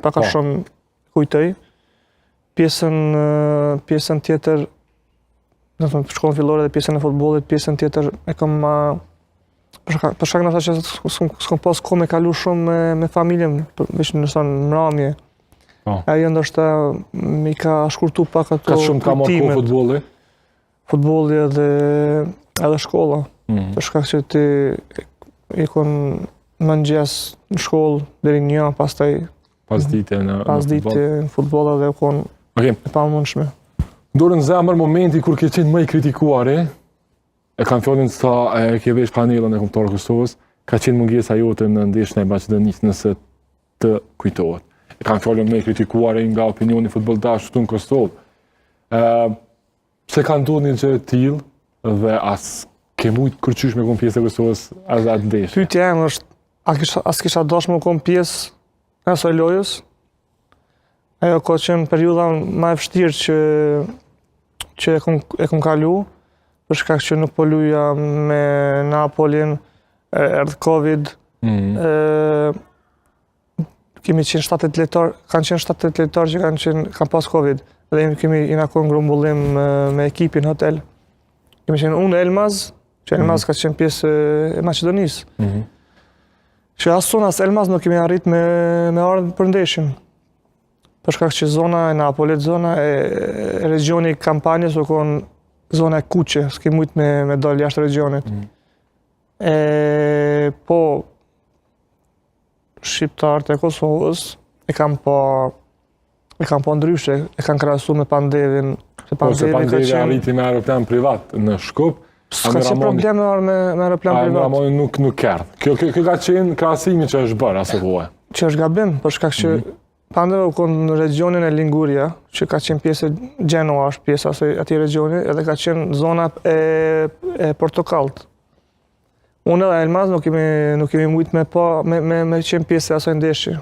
Paka shumë kujtoj. Pjesën tjetër, do të thonë shkollën fillore dhe pjesën e futbollit, pjesën tjetër e kam për shkak ndoshta që s'kam pas kohë me kalu shumë me familjen, veç në mramje. Ajo ndoshta mi ka shkurtu pak ato Ka shumë ka marrë kohë futbolli? Futbolli edhe shkolla. Për shkak që ti ikon mëngjes në shkollë deri në 1, pastaj Pasdite në futboll edhe kon e pamundshme. Dorën zemër momenti kur ke qenë më i kritikuar, e kanë fjalën sa e ke vesh panelën e kombëtarëve të Kosovës, ka qenë mungesa jote në ndeshjen e Maqedonisë nëse të kujtohet. E kanë fjalën më i kritikuar nga opinioni futbolltash këtu në Kosovë. Pse ka ndodhur një gjë e tillë dhe as ke mujt kërqysh me kon pjesë e Kosovës as atë ndeshje? Pyetja ime është, as kisha dashur me kon pjesë e asaj lojës? Ajo ka qenë periudha më e vështirë që e kom kalu, për shkak që nuk po luja me Napolin, erdhi Covid. Kemi qenë 7-8 lojtar, kanë qenë 7-8 lojtar që kanë pas Covid. Dhe kemi konë grumbullim me ekipin hotel. Kemi qenë unë Elmaz, që Elmaz ka qenë pjesë e Maqedonisë. Që as unë as Elmaz nuk kemi arrit me ardhur për ndeshjen. Për shkak që zona e Napolit, zona e regionit kampanjës u konë zona e kuqe, s'ke mujt me dalë jashtë regionit. Po shqiptarët e Kosovës e kam pa ndryshe, e kanë krahasu me Pandevin. Po se Pandevi arriti me aeroplan privat në Shkup. S'ka qenë problem me aeroplan privat. Ramoni nuk erdh. Kjo ka qenë krahasimi që është bërë asë kohë. Që është gabim, për shkak që Pandeve u konë në regionin e Liguria, që ka qenë pjesë e Genoa, është pjesë atij regioni, edhe ka qenë zona e portokallt. Unë edhe Elmaz nuk kemi mujt me qenë pjesë e asaj ndeshje.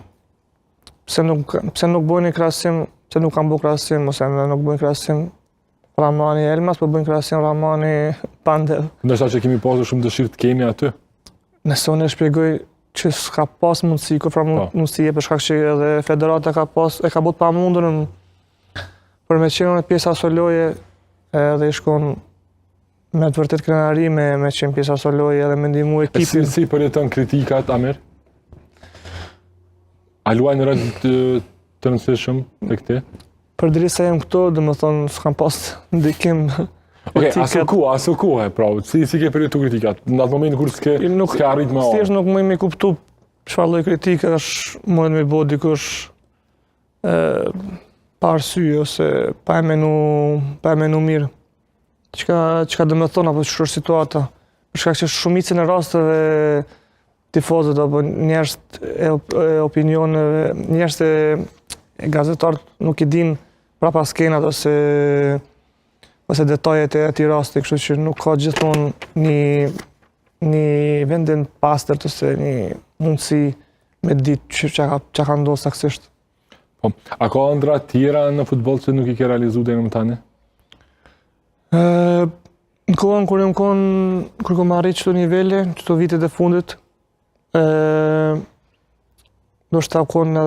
Pse nuk bëjnë krahasim, pse nuk kanë bërë krahasim, ose nuk bëjnë krahasim Ramani Elmaz, po bëjnë krahasim Ramani Pandev. Ndoshta që kemi pasur shumë dëshirë të kemi aty. Nëse unë e shpjegoj që s'ka pas mundësi, mundësi për shkak që edhe federata e ka bërë pamundurën për me qenë pjesa e asaj loje, edhe i shkon me të vërtet krenari me qenë pjesa e asaj loje edhe me ndihmu ekipin. Si përjeton kritikat, Amir? A luajnë rol të rëndësishëm te këtë? Përderisa jam këto, domethënë s'kam pas ndikim. Aso kohë, pra, si ke përjetu kritikat? Në atë moment kur s'ke arrit me orë? Thjesht nuk më me kuptu çfarë lloj kritike është mund me bëu dikush pa arsye ose pa e menu mirë. Çka do të thonë apo ç'është situata? Për shkak që shumicën e rasteve tifozët apo njerëz e opinioneve, njerëz e gazetarët nuk i dinë prapa skenat ose detajet e atij rasti, kështu që nuk ka gjithmonë një vendin pastërt ose një mundësi me ditë çka ka ndodhur saktësisht. Po, a ka ëndra tjera në futboll që nuk i ke realizuar deri më tani? Në kohën kur kam arrit çdo nivele, çdo vitet e fundit, ndoshta kanë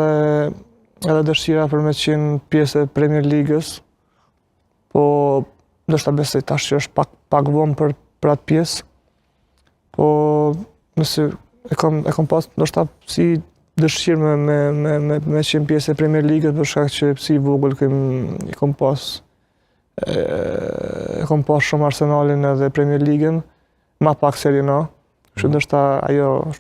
edhe dëshira për me qenë pjesë e Premier Ligës, po ndoshta besoj tash që është pak vonë për atë pjesë. Po nëse e kam pas ndoshta si dëshirë me qenë pjesë e Premier Ligës, për shkak që si vogël e kam pas shumë Arsenalin edhe Premier Ligën, ma pak Serie A, që ndoshta ajo